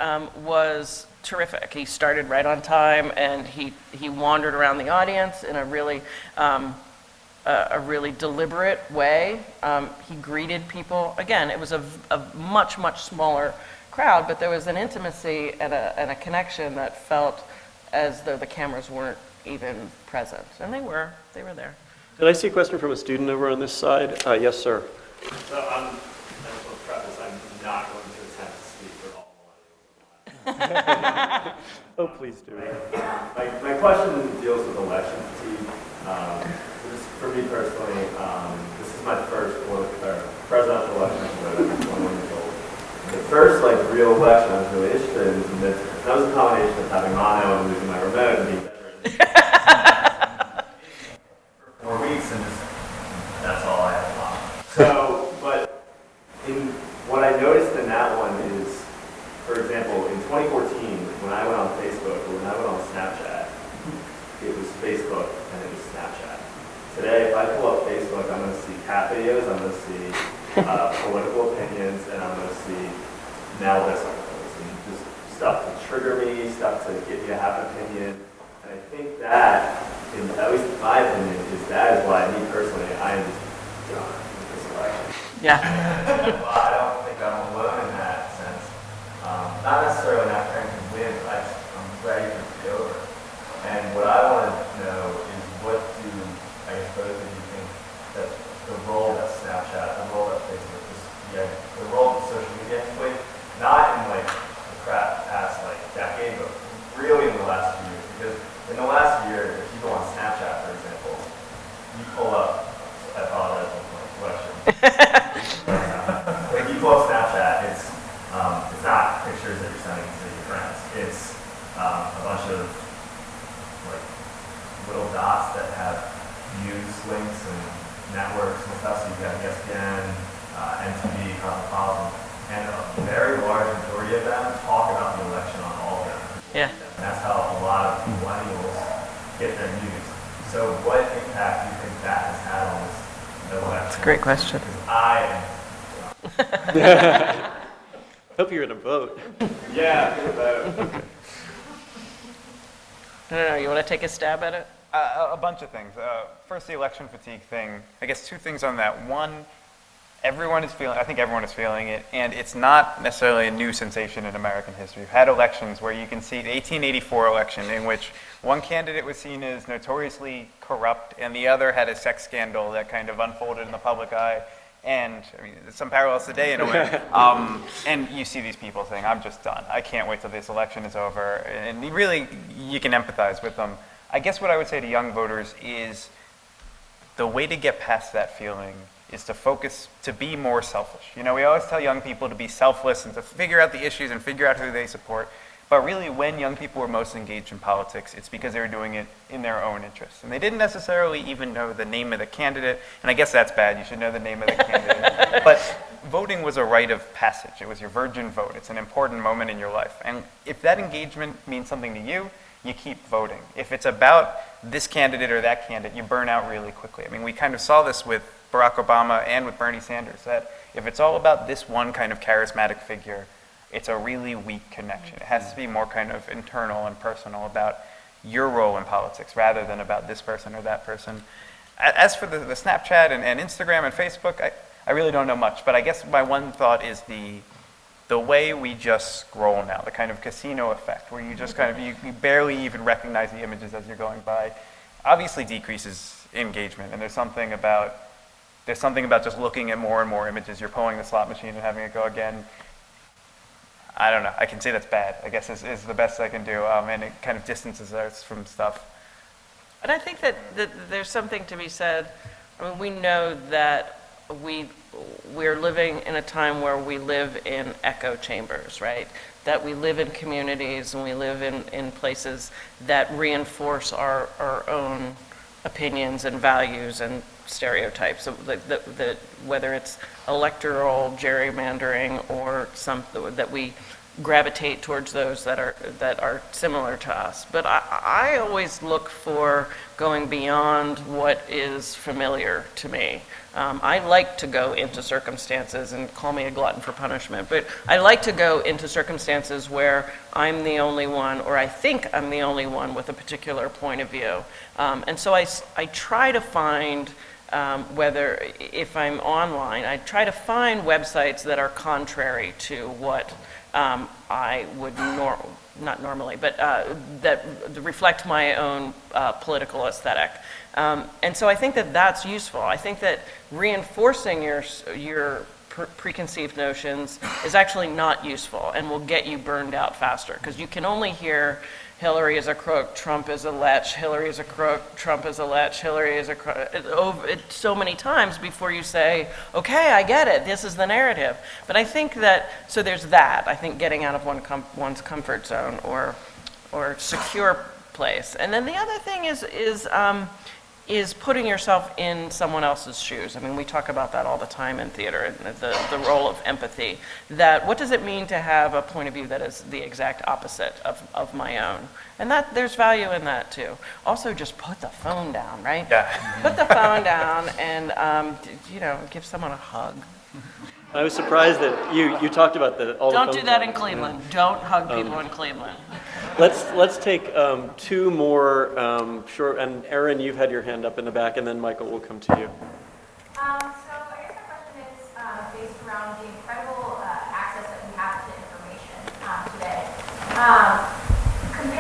was terrific. He started right on time, and he wandered around the audience in a really deliberate way. He greeted people. Again, it was a much, much smaller crowd, but there was an intimacy and a connection that felt as though the cameras weren't even present. And they were there. Did I see a question from a student over on this side? Yes, sir. So I just want to preface, I'm not going to attempt to speak for all millennials. Oh, please do. My question deals with election fatigue. For me personally, this is my first presidential election when I was 21 years old. The first real election I was really interested in was the midterm. That was a combination of having mono and losing my remote and being bedridden. 4 weeks, and that's all I had left. So, but what I noticed in that one is, for example, in 2014, when I went on Facebook or when I went on Snapchat, it was Facebook and it was Snapchat. Today, if I pull up Facebook, I'm going to see cat videos, I'm going to see political opinions, and I'm going to see now this articles and just stuff to trigger me, stuff to get me to have an opinion. And Yeah. Well, I don't think I'm alone in that sense. Not necessarily not trying to win, I'm ready for it to be over. And what I want to know is what do, I guess, both of you think that the role that Snapchat, the role that Facebook, the role that social media has played, not in like the past like decade, but really in the last few years. Because in the last year, if you go on Snapchat, for example, you pull up, I apologize for my question. If you pull up Snapchat, it's not pictures that you're sending to your friends. It's a bunch of like little dots that have news links and networks and stuff. So you've got ESPN, MTV, Cosmopolitan, and a very large majority of them talk about the election on all of them. Yeah. And that's how a lot of millennials get their news. So what impact do you think that has had on this election? That's a great question. Because I am. Hope you're gonna vote. Yeah, I'm gonna vote. I don't know, you want to take a stab at it? A bunch of things. First, the election fatigue thing. I guess two things on that. One, I think everyone is feeling it, and it's not necessarily a new sensation in American history. We've had elections where you can see the 1884 election in which one candidate was seen as notoriously corrupt and the other had a sex scandal that kind of unfolded in the public eye. And I mean, there's some parallels today in a way. And you see these people saying, I'm just done. I can't wait till this election is over. And you can empathize with them. I guess what I would say to young voters is the way to get past that feeling is to focus, to be more selfish. You know, we always tell young people to be selfless and to figure out the issues and figure out who they support. But really, when young people were most engaged in politics, it's because they were doing it in their own interests. And they didn't necessarily even know the name of the candidate. And I guess that's bad. You should know the name of the candidate. But voting was a rite of passage. It was your virgin vote. It's an important moment in your life. And if that engagement means something to you, you keep voting. If it's about this candidate or that candidate, you burn out really quickly. I mean, we kind of saw this with Barack Obama and with Bernie Sanders, that if it's all about this one kind of charismatic figure, it's a really weak connection. It has to be more kind of internal and personal about your role in politics rather than about this person or that person. As for the Snapchat and Instagram and Facebook, I really don't know much, but I guess my one thought is the way we just scroll now, the kind of casino effect, where you just kind of, you barely even recognize the images as you're going by, obviously decreases engagement. And there's something about just looking at more and more images. You're pulling the slot machine and having it go again. I don't know. I can say that's bad, I guess, is the best I can do. And it kind of distances us from stuff. And I think that there's something to be said. I mean, we know that we're living in a time where we live in echo chambers, right? That we live in communities and we live in places that reinforce our own opinions and values and stereotypes. So whether it's electoral gerrymandering or that we gravitate towards those that are similar to us. But I always look for going beyond what is familiar to me. I like to go into circumstances, and call me a glutton for punishment, but I like to go into circumstances where I'm the only one, or I think I'm the only one with a particular point of view. And so I try to find, whether if I'm online, I try to find websites that are contrary to what I would not normally, but that reflect my own political aesthetic. And so I think that that's useful. I think that reinforcing your preconceived notions is actually not useful and will get you burned out faster, because you can only hear Hillary is a crook, Trump is a lech, Hillary is a crook, Trump is a lech, Hillary is a crook, so many times before you say, okay, I get it, this is the narrative. But I think that, so there's that, I think getting out of one's comfort zone or secure place. And then the other thing is putting yourself in someone else's shoes. I mean, we talk about that all the time in theater, and the role of empathy. That what does it mean to have a point of view that is the exact opposite of my own? And that there's value in that too. Also, just put the phone down, right? Yeah. Put the phone down and give someone a hug. I was surprised that you talked about all the Don't phone do that calls. in Cleveland. Don't hug people in Cleveland. Let's take two more short, and Erin, you've had your hand up in the back, and then Michael will come to you. So I guess my question is,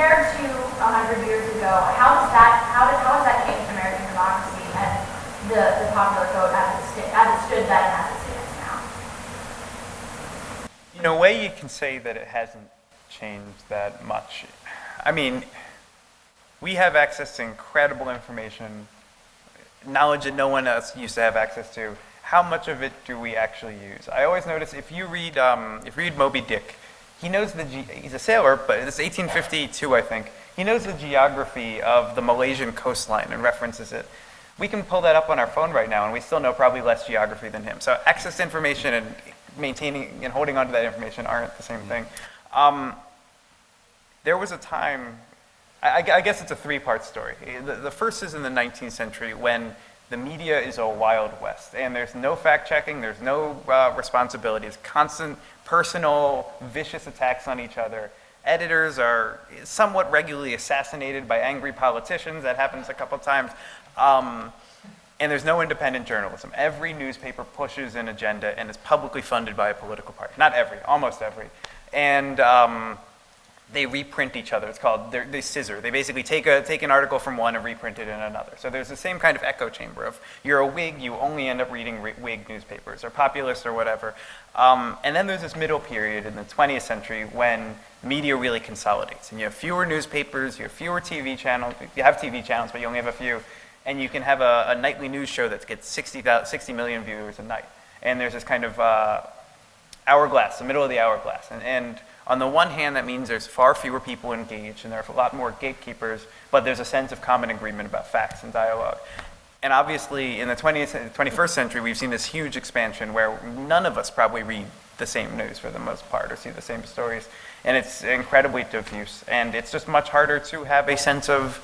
compared to 100 years ago, how has that changed American democracy and the popular vote as it stood then and as it stands now? In a way, you can say that it hasn't changed that much. I mean, we have access to incredible information, knowledge that no one else used to have access to. How much of it do we actually use? I always notice if you read Moby Dick, he knows he's a sailor, but it's 1852, I think. He knows the geography of the Malaysian coastline and references it. We can pull that up on our phone right now, and we still know probably less geography than him. So access to information and maintaining and holding on to that information aren't the same thing. There was a time, I guess it's a three-part story. The first is in the 19th century when the media is a wild west, and there's no fact-checking, there's no responsibilities, constant personal, vicious attacks on each other. Editors are somewhat regularly assassinated by angry politicians. That happens a couple times. And there's no independent journalism. Every newspaper pushes an agenda and is publicly funded by a political party. Not every, almost every. And they reprint each other. It's called, they scissor. They basically take an article from one and reprint it in another. So there's the same kind of echo chamber of, you're a Whig, you only end up reading Whig newspapers, or populist, or whatever. And then there's this middle period in the 20th century when media really consolidates. And you have fewer newspapers, you have fewer TV channels. You have TV channels, but you only have a few. And you can have a nightly news show that gets 60 million viewers a night. And there's this kind of hourglass, the middle of the hourglass. And on the one hand, that means there's far fewer people engaged, and there are a lot more gatekeepers, but there's a sense of common agreement about facts and dialogue. And obviously, in the 21st century, we've seen this huge expansion where none of us probably read the same news for the most part, or see the same stories. And it's incredibly diffuse, and it's just much harder to have a sense of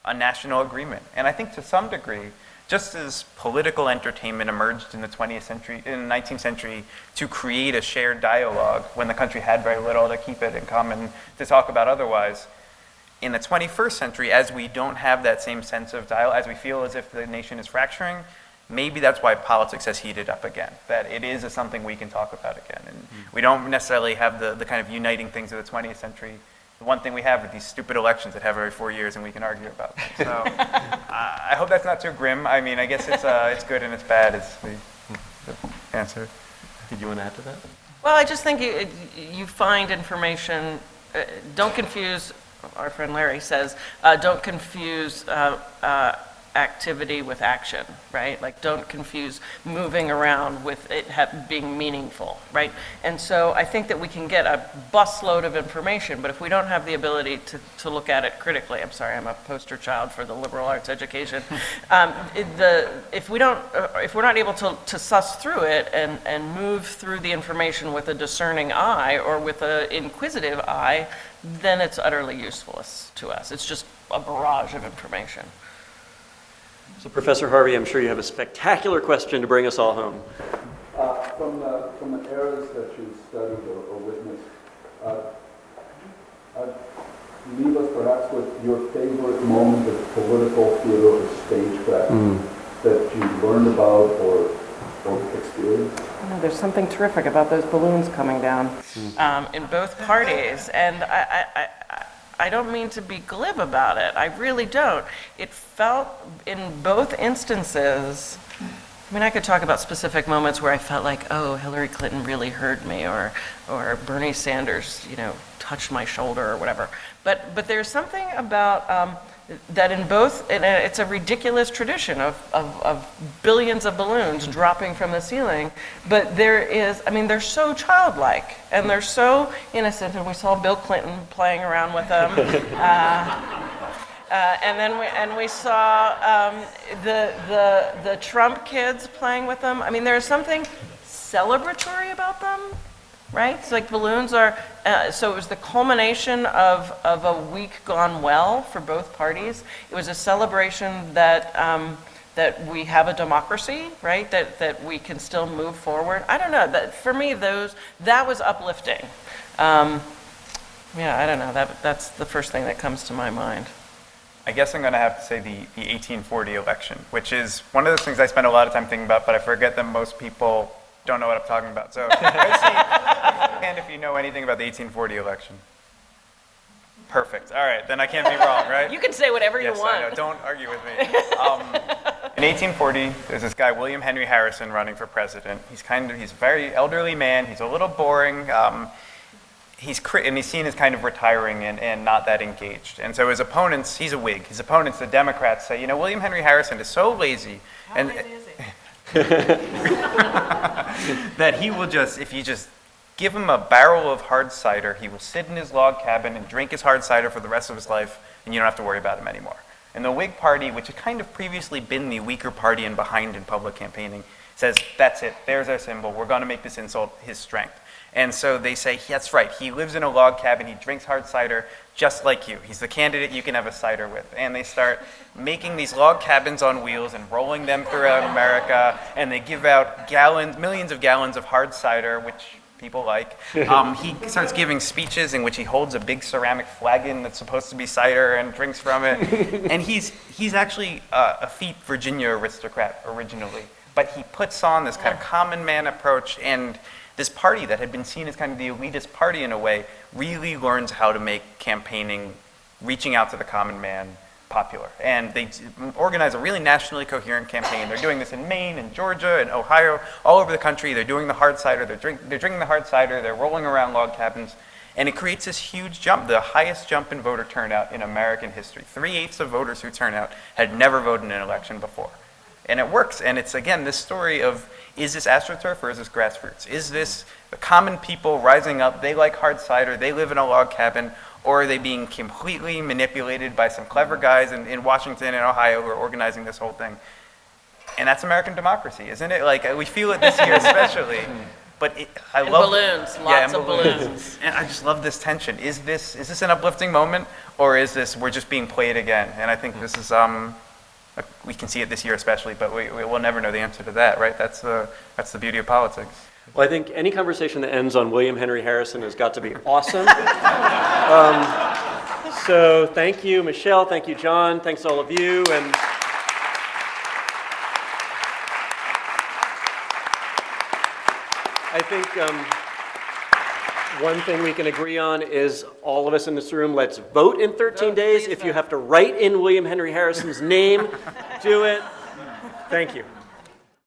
a national agreement. And I think to some degree, just as political entertainment emerged in the 19th century to create a shared dialogue when the country had very little to keep it in common to talk about otherwise, in the 21st century, as we don't have that same sense of dialogue, as we feel as if the nation is fracturing, maybe that's why politics has heated up again, that it is something we can talk about again. And we don't necessarily have the kind of uniting things of the 20th century. The one thing we have are these stupid elections that have every 4 years, and we can argue about them. So I hope that's not too grim. I mean, I guess it's good and it's bad is the answer. Did you want to add to that? Well, I just think you find information, don't confuse, our friend Larry says, don't confuse activity with action, right? Like, don't confuse moving around with it being meaningful, right? And so I think that we can get a busload of information, but if we don't have the ability to look at it critically, I'm sorry, I'm a poster child for the liberal arts education. If we're not able to suss through it and move through the information with a discerning eye or with an inquisitive eye, then it's utterly useless to us. It's just a barrage of information. So Professor Harvey, I'm sure you have a spectacular question to bring us all home. From the eras that you studied or witnessed, leave us perhaps with your favorite moment of political theater or stagecraft that you learned about or experienced? There's something terrific about those balloons coming down in both parties, and I don't mean to be glib about it. I really don't. It felt in both instances, I mean, I could talk about specific moments where I felt like, oh, Hillary Clinton really heard me, or Bernie Sanders, touched my shoulder or whatever. But there's something about that in both, and it's a ridiculous tradition of billions of balloons dropping from the ceiling, but they're so childlike and they're so innocent, and we saw Bill Clinton playing around with them. And we saw the Trump kids playing with them. I mean, there's something celebratory about them, right? It's like balloons are, so it was the culmination of a week gone well for both parties. It was a celebration that we have a democracy, right? That we can still move forward. I don't know, for me, that was uplifting. I don't know, that's the first thing that comes to my mind. I guess I'm going to have to say the 1840 election, which is one of those things I spend a lot of time thinking about, but I forget that most people don't know what I'm talking about. So, and if you know anything about the 1840 election. Perfect. All right, then I can't be wrong, right? You can say whatever you Yes, want. I know. Don't argue with me. In 1840, there's this guy, William Henry Harrison, running for president. He's a very elderly man. He's a little boring. And he's seen as kind of retiring and not that engaged. And so his opponents, he's a Whig. His opponents, the Democrats, say, William Henry Harrison is so lazy. How lazy is he? That he will if you just give him a barrel of hard cider, he will sit in his log cabin and drink his hard cider for the rest of his life, and you don't have to worry about him anymore. And the Whig Party, which had kind of previously been the weaker party and behind in public campaigning, says, that's it, there's our symbol, we're going to make this insult his strength. And so they say, that's right, he lives in a log cabin, he drinks hard cider just like you. He's the candidate you can have a cider with. And they start making these log cabins on wheels and rolling them throughout America, and they give out millions of gallons of hard cider, which people like. He starts giving speeches in which he holds a big ceramic flagon that's supposed to be cider and drinks from it. And he's actually a Feet Virginia aristocrat originally, but he puts on this kind of common man approach, and this party that had been seen as kind of the elitist party in a way really learns how to make campaigning, reaching out to the common man, popular. And they organize a really nationally coherent campaign. They're doing this in Maine and Georgia and Ohio, all over the country. They're doing the hard cider, they're drinking the hard cider, they're rolling around log cabins, and it creates this huge jump, the highest jump in voter turnout in American history. 3/8 of voters who turn out had never voted in an election before. And it works, and it's, again, this story of, is this AstroTurf or is this grassroots? Is this the common people rising up, they like hard cider, they live in a log cabin, or are they being completely manipulated by some clever guys in Washington and Ohio who are organizing this whole thing? And that's American democracy, isn't it? Like, we feel it this year especially. But I love balloons, lots of balloons. And I just love this tension. Is this an uplifting moment, or is this we're just being played again? And I think this is we can see it this year especially, but we'll never know the answer to that, right? That's the beauty of politics. Well, I think any conversation that ends on William Henry Harrison has got to be awesome. So thank you, Michele. Thank you, Jon. Thanks to all of you. And I think one thing we can agree on is all of us in this room, let's vote in 13 days. If you have to write in William Henry Harrison's name, do it. Thank you.